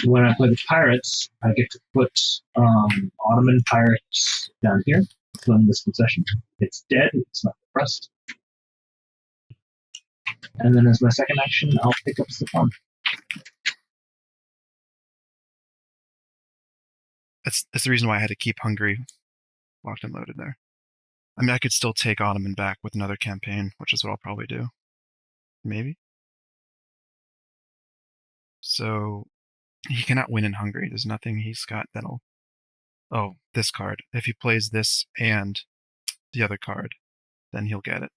When I play the pirates, I get to put Ottoman pirates down here, filling this concession. It's dead, it's not depressed. And then as my second action, I'll pick up Stefan. That's the reason why I had to keep Hungary locked and loaded there. I mean, I could still take Ottoman back with another campaign, which is what I'll probably do. Maybe. So he cannot win in Hungary. There's nothing he's got that'll... Oh, this card. If he plays this and the other card, then he'll get it.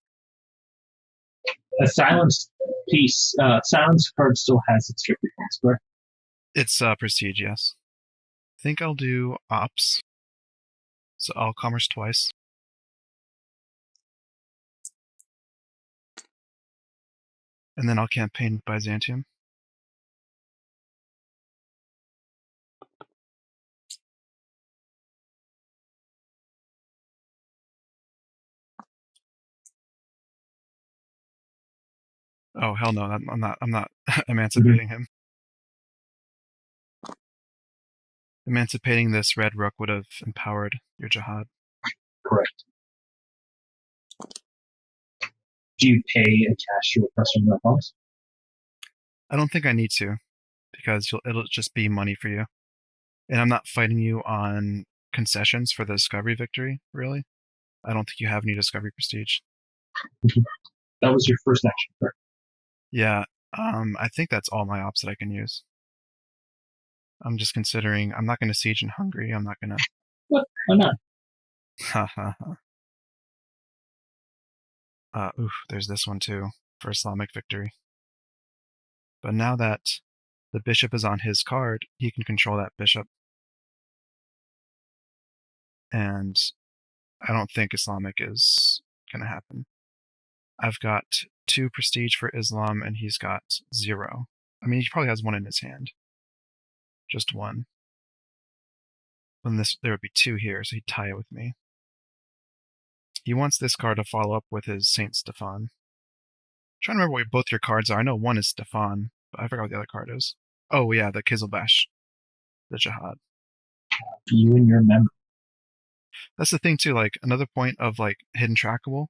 A silence piece, silence card still has its victory points, correct? It's prestige, yes. I think I'll do ops. So I'll commerce twice. And then I'll campaign Byzantium. Oh hell no! I'm not emancipating him. Emancipating this red rook would have empowered your jihad. Correct. Do you pay a cash to oppress from their opponents? I don't think I need to, because it'll just be money for you. And I'm not fighting you on concessions for the discovery victory, really. I don't think you have any discovery prestige. That was your first action, correct? Yeah, I think that's all my ops that I can use. I'm just considering, I'm not going to siege in Hungary, I'm not going to... What? Why not? Ha ha ha. Oof, there's this one too, for Islamic victory. But now that the bishop is on his card, he can control that bishop. And I don't think Islamic is going to happen. I've got 2 prestige for Islam, and he's got 0. I mean, he probably has 1 in his hand. Just 1. And there would be 2 here, so he'd tie it with me. He wants this card to follow up with his Saint Stefan. I'm trying to remember what both your cards are. I know one is Stefan, but I forgot what the other card is. Oh yeah, the Kizilbash. The Jihad. You and your memory. That's the thing too, like, another point of, like, Hidden Trackable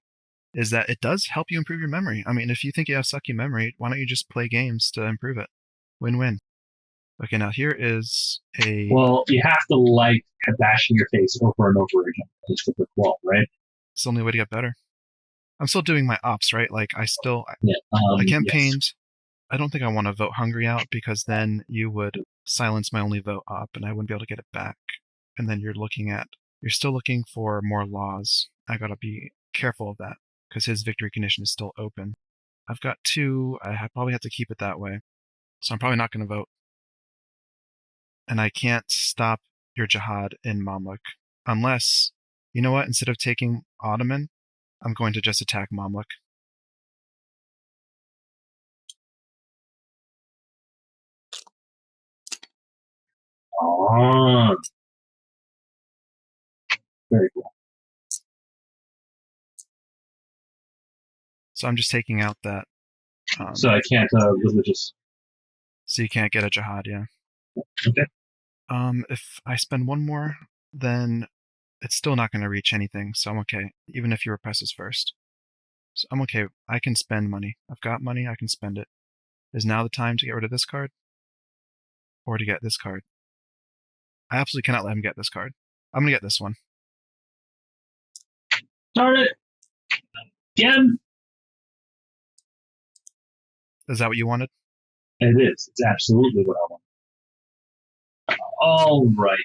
is that it does help you improve your memory. I mean, if you think you have sucky memory, why don't you just play games to improve it? Win-win. Okay, now here is a... Well, you have to like bashing your face over and over again against the brick wall, right? It's the only way to get better. I'm still doing my ops, right? Like, I campaigned. Yes. I don't think I want to vote Hungary out, because then you would silence my only vote op, and I wouldn't be able to get it back. And then you're still looking for more laws. I gotta be careful of that, because his victory condition is still open. I've got 2. I probably have to keep it that way. So I'm probably not going to vote. And I can't stop your jihad in Mamluk. Unless, you know what, instead of taking Ottoman, I'm going to just attack Mamluk. Oh. Very cool. So I'm just taking out that... so I can't religious... So you can't get a jihad, yeah. Okay. If I spend 1 more, then it's still not going to reach anything, so I'm okay, even if he represses first. So I'm okay. I can spend money. I've got money, I can spend it. Is now the time to get rid of this card? Or to get this card? I absolutely cannot let him get this card. I'm going to get this one. Darn it! Again! Is that what you wanted? It is. It's absolutely what I want. All right.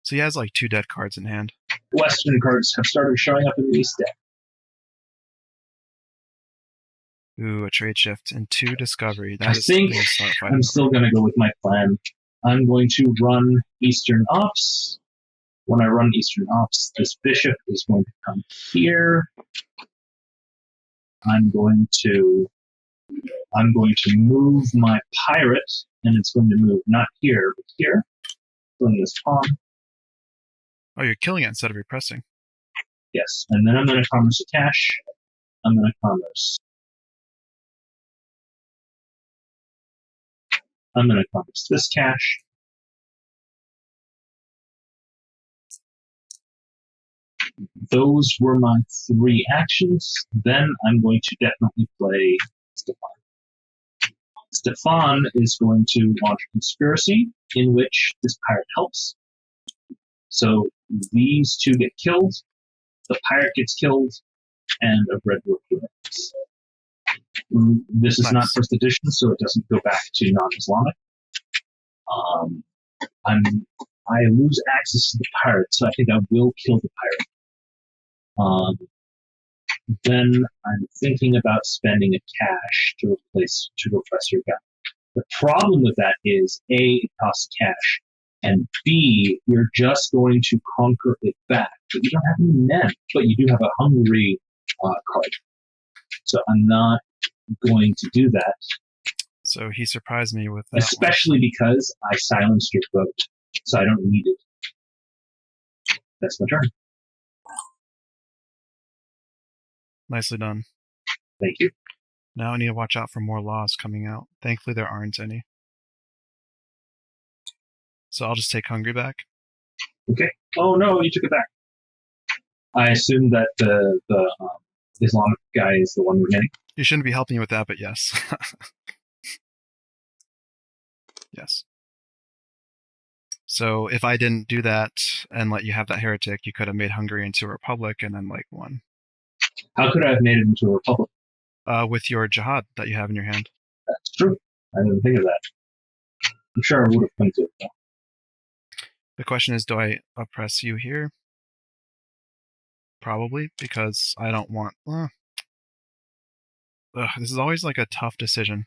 So he has like 2 dead cards in hand. Western cards have started showing up in the East deck. Ooh, a trade shift and 2 discovery. I think I'm still going to go with my plan. I'm going to run Eastern Ops. When I run Eastern Ops, this bishop is going to come here. I'm going to move my pirate, and it's going to move not here, but here. Pulling this pawn. Oh, you're killing it instead of repressing. Yes, and then I'm going to commerce a cash. I'm going to commerce I'm going to compass this cash. Those were my 3 actions. Then I'm going to definitely play Stefan. Stefan is going to launch a conspiracy in which this pirate helps. So these 2 get killed, the pirate gets killed, and a red rookie wins. This is not first edition, so it doesn't go back to non-Islamic. I lose access to the pirate, so I think I will kill the pirate. Then I'm thinking about spending a cash to repress your gun. The problem with that is A, it costs cash, and B, you're just going to conquer it back. But you don't have any men, but you do have a hungry card. So I'm not going to do that. So he surprised me with that. Especially because I silenced your vote, so I don't need it. That's my turn. Nicely done. Thank you. Now I need to watch out for more laws coming out. Thankfully, there aren't any. So I'll just take Hungry back. Okay. Oh no, you took it back. I assume that the Islamic guy is the one remaining. You shouldn't be helping me with that, but yes. Yes. So if I didn't do that and let you have that heretic, you could have made Hungary into a republic and then won. How could I have made it into a republic? With your jihad that you have in your hand. That's true. I didn't think of that. I'm sure I would have come to it. The question is, do I oppress you here? Probably, because I don't want... this is always a tough decision.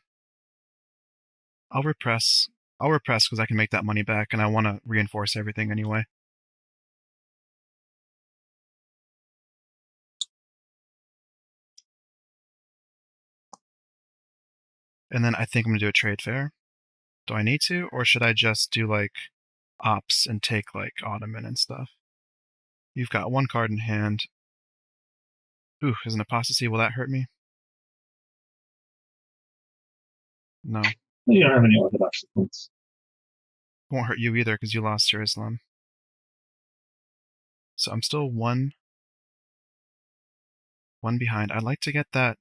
I'll repress because I can make that money back, and I want to reinforce everything anyway. And then I think I'm going to do a trade fair. Do I need to, or should I just do ops and take Ottoman and stuff? You've got 1 card in hand. Ooh, is an apostasy. Will that hurt me? No. You don't have any Orthodox points. Won't hurt you either because you lost your Islam. So I'm still one behind. I'd like to get that.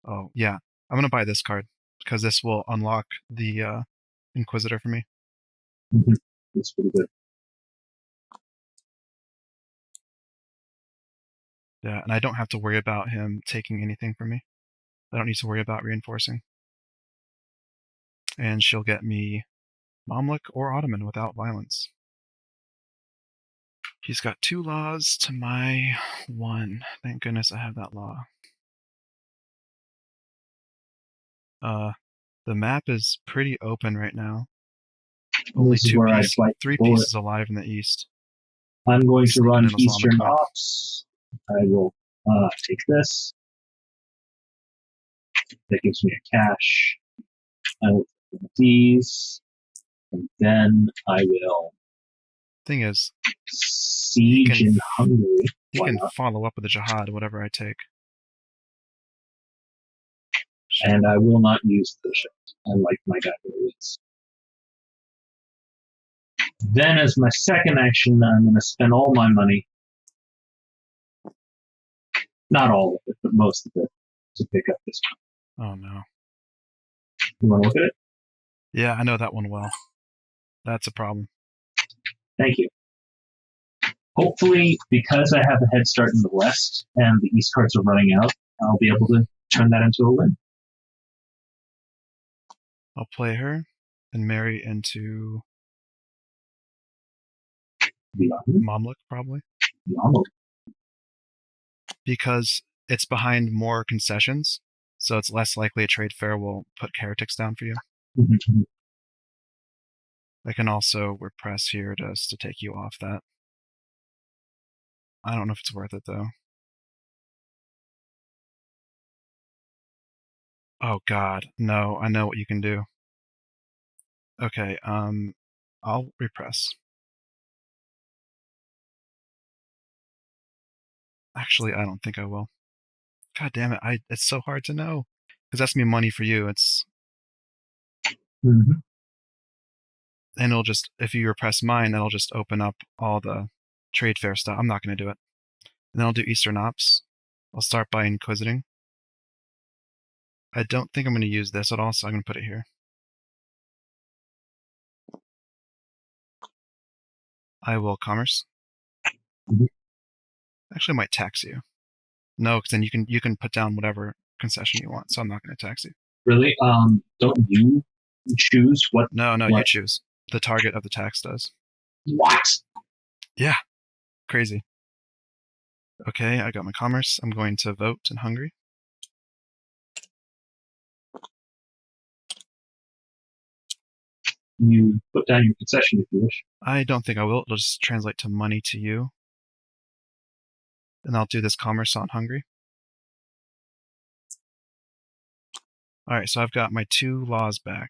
Oh, yeah. I'm going to buy this card because this will unlock the Inquisitor for me. Mm-hmm. That's pretty good. Yeah, and I don't have to worry about him taking anything from me. I don't need to worry about reinforcing. And she'll get me Mamluk or Ottoman without violence. He's got 2 laws to my 1. Thank goodness I have that law. The map is pretty open right now. Only 3 pieces alive in the east. I'm going to run Eastern Ops. I will take this. That gives me a cash. I will take these. And then I will... Thing is, siege in Hungary. He can follow up with a jihad, whatever I take. And I will not use the bishop. I like my guy who is. Then as my second action, I'm going to spend all my money. Not all of it, but most of it, to pick up this one. Oh no. You want to look at it? Yeah, I know that one well. That's a problem. Thank you. Hopefully, because I have a head start in the west and the east cards are running out, I'll be able to turn that into a win. I'll play her and marry into Mamluk, probably. Mamluk. Because it's behind more concessions, so it's less likely a trade fair will put heretics down for you. Mm-hmm. I can also repress here just to take you off that. I don't know if it's worth it, though. Oh, God. No, I know what you can do. Okay, I'll repress. Actually, I don't think I will. God damn it, it's so hard to know. Because that's me money for you. Mm-hmm. And it'll just, if you repress mine, it'll just open up all the trade fair stuff. I'm not going to do it. And then I'll do Eastern Ops. I'll start by Inquisiting. I don't think I'm going to use this at all, so I'm going to put it here. I will Commerce. Mm-hmm. Actually, I might tax you. No, because then you can put down whatever concession you want, so I'm not going to tax you. Really? Don't you choose what? No, what? you choose. The target of the tax does. What? Yeah. Crazy. Okay, I got my commerce. I'm going to vote in Hungary. You put down your concession if you wish. I don't think I will. It'll just translate to money to you. And I'll do this commerce on Hungary. Alright, so I've got my 2 laws back.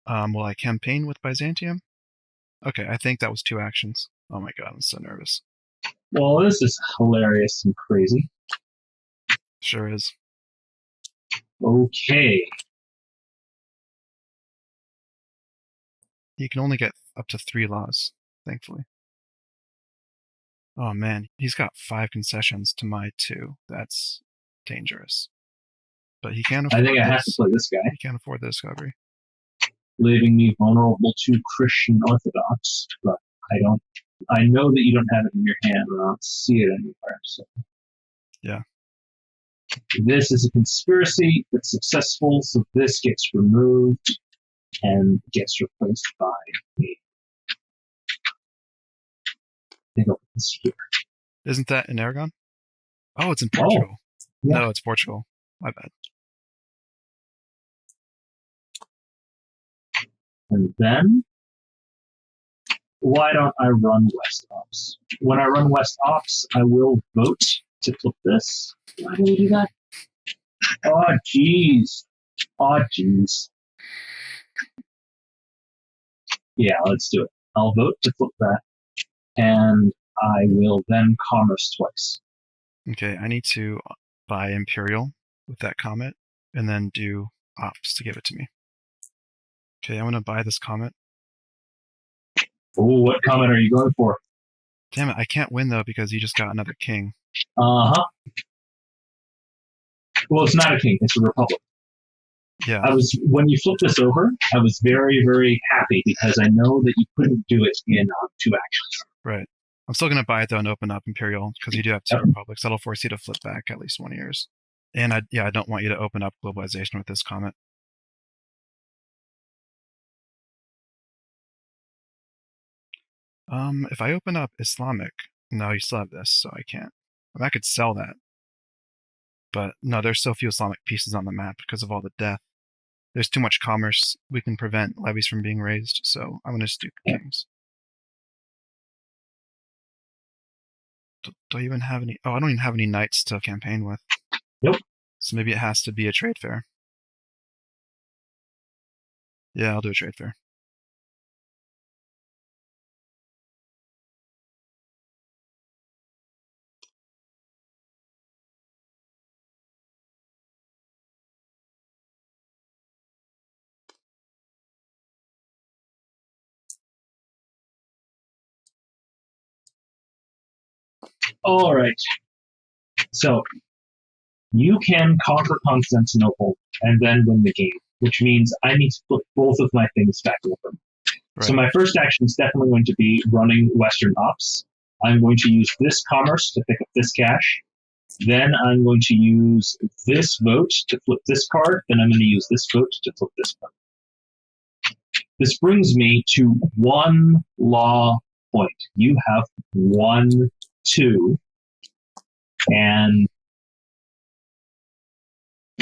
Will I campaign with Byzantium? Okay, I think that was 2 actions. Oh my god, I'm so nervous. Well, this is hilarious and crazy. Sure is. Okay. He can only get up to 3 laws, thankfully. Oh man, he's got 5 concessions to my 2. That's dangerous. But he can't afford I think I have to play this guy. He can't afford the discovery. Leaving me vulnerable to Christian Orthodox, but I know that you don't have it in your hand, and I don't see it anywhere. So. Yeah. This is a conspiracy that's successful, so this gets removed and gets replaced by me. I think I'll put this here. Isn't that in Aragon? Oh, it's in Portugal. Oh, yeah. No, it's Portugal. My bad. And then, why don't I run West Ops? When I run West Ops, I will vote to flip this. Why do we do that? Oh, jeez. Oh, jeez. Yeah, let's do it. I'll vote to flip that, and I will then commerce twice. Okay, I need to buy Imperial with that comet, and then do Ops to give it to me. Okay, I'm going to buy this comet. Oh, what comet are you going for? Damn it, I can't win though because you just got another king. Uh-huh. Well, it's not a king, it's a republic. Yeah. When you flip this over, I was very, very happy because I know that you couldn't do it in 2 actions. Right. I'm still going to buy it though and open up Imperial because you do have 2 republics. That'll force you to flip back at least 1 year. And I don't want you to open up globalization with this comet. If I open up Islamic, no, you still have this, so I can't. I mean, I could sell that. But no, there's so few Islamic pieces on the map because of all the death. There's too much commerce. We can prevent levies from being raised, so I'm going to just do kings. Do I even have any? Oh, I don't even have any knights to campaign with. Nope. So maybe it has to be a trade fair. Yeah, I'll do a trade fair. All right. So, you can conquer Constantinople and then win the game, which means I need to put both of my things back over. Right. So my first action is definitely going to be running Western Ops. I'm going to use this commerce to pick up this cash. Then I'm going to use this vote to flip this card. Then I'm going to use this vote to flip this card. This brings me to 1 law point. You have 1, 2, and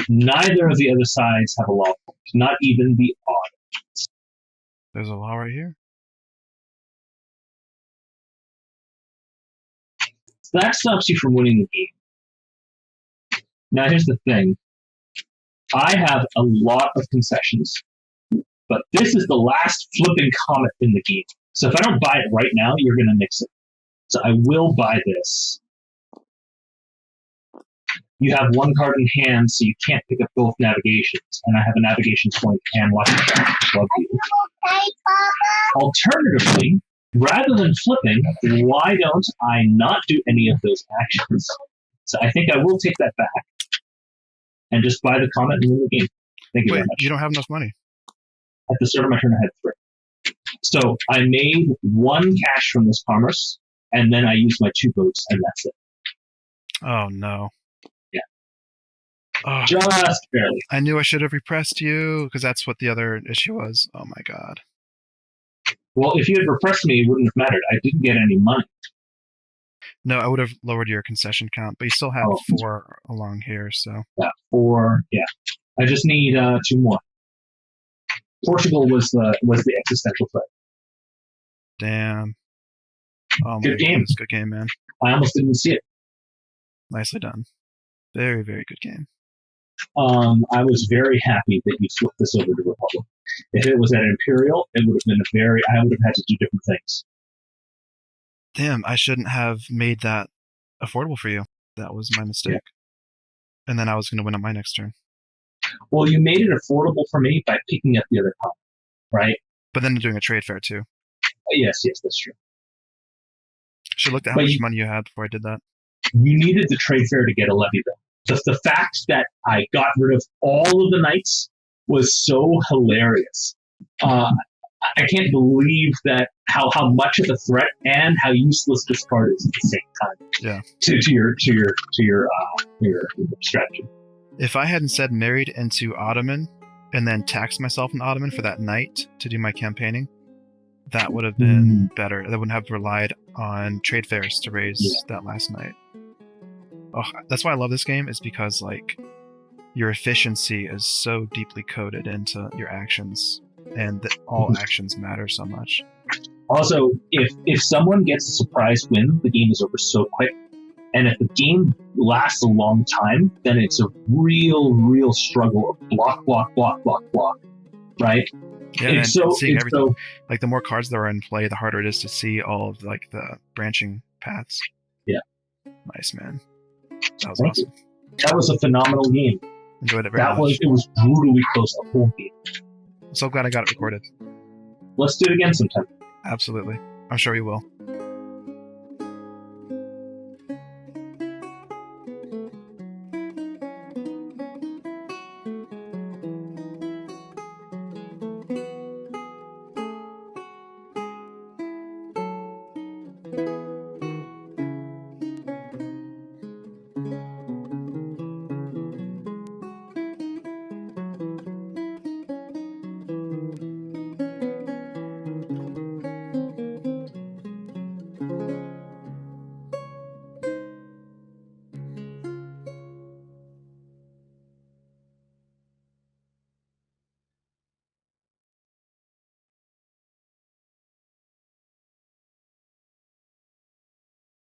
neither of the other sides have a law point, not even the odd. There's a law right here. So that stops you from winning the game. Now here's the thing. I have a lot of concessions, but this is the last flipping comet in the game. So if I don't buy it right now, you're going to nix it. So I will buy this. you have one card in hand, so you can't pick up both navigations. And I have a navigation point and lucky shot. Love you. Alternatively, rather than flipping, why don't I not do any of those actions? So I think I will take that back and just buy the comment and win the game. Thank you very much. You don't have enough money. At the start of my turn, I had 3. So I made 1 cash from this commerce, and then I used my 2 boats, and that's it. Oh, no. Yeah. Oh, Just barely. I knew I should have repressed you, because that's what the other issue was. Oh, my God. Well, if you had repressed me, it wouldn't have mattered. I didn't get any money. No, I would have lowered your concession count, but you still have 4 along here, so. Yeah, 4. Yeah. I just need 2 more. Portugal was the existential threat. Damn. Oh, good game. Goodness, good game, man. I almost didn't see it. Nicely done. Very, very good game. I was very happy that you flipped this over to Republic. If it was at Imperial, it would have been I would have had to do different things. Damn, I shouldn't have made that affordable for you. That was my mistake. Yeah. And then I was going to win on my next turn. Well, you made it affordable for me by picking up the other column, right? But then doing a trade fair too. Yes, that's true. Should have looked at how much money you had before I did that. You needed the trade fair to get a levy bill. Just the fact that I got rid of all of the knights was so hilarious. I can't believe that how much of a threat and how useless this card is at the same time. Yeah. To your strategy. If I hadn't said married into Ottoman and then taxed myself in Ottoman for that night to do my campaigning, that would have been better. That wouldn't have relied on trade fairs to raise that last night. Oh, that's why I love this game, is because like your efficiency is so deeply coded into your actions, and that all actions matter so much. Also, if someone gets a surprise win, the game is over so quick. And if the game lasts a long time, then it's a real struggle of block, right? Yeah, and seeing everything. Like the more cards that are in play, the harder it is to see all of like the branching paths. Yeah. Nice, man. That was awesome. That was a phenomenal game. Enjoyed it very much. It was brutally close the whole game. I'm so glad I got it recorded. Let's do it again sometime. Absolutely. I'm sure we will.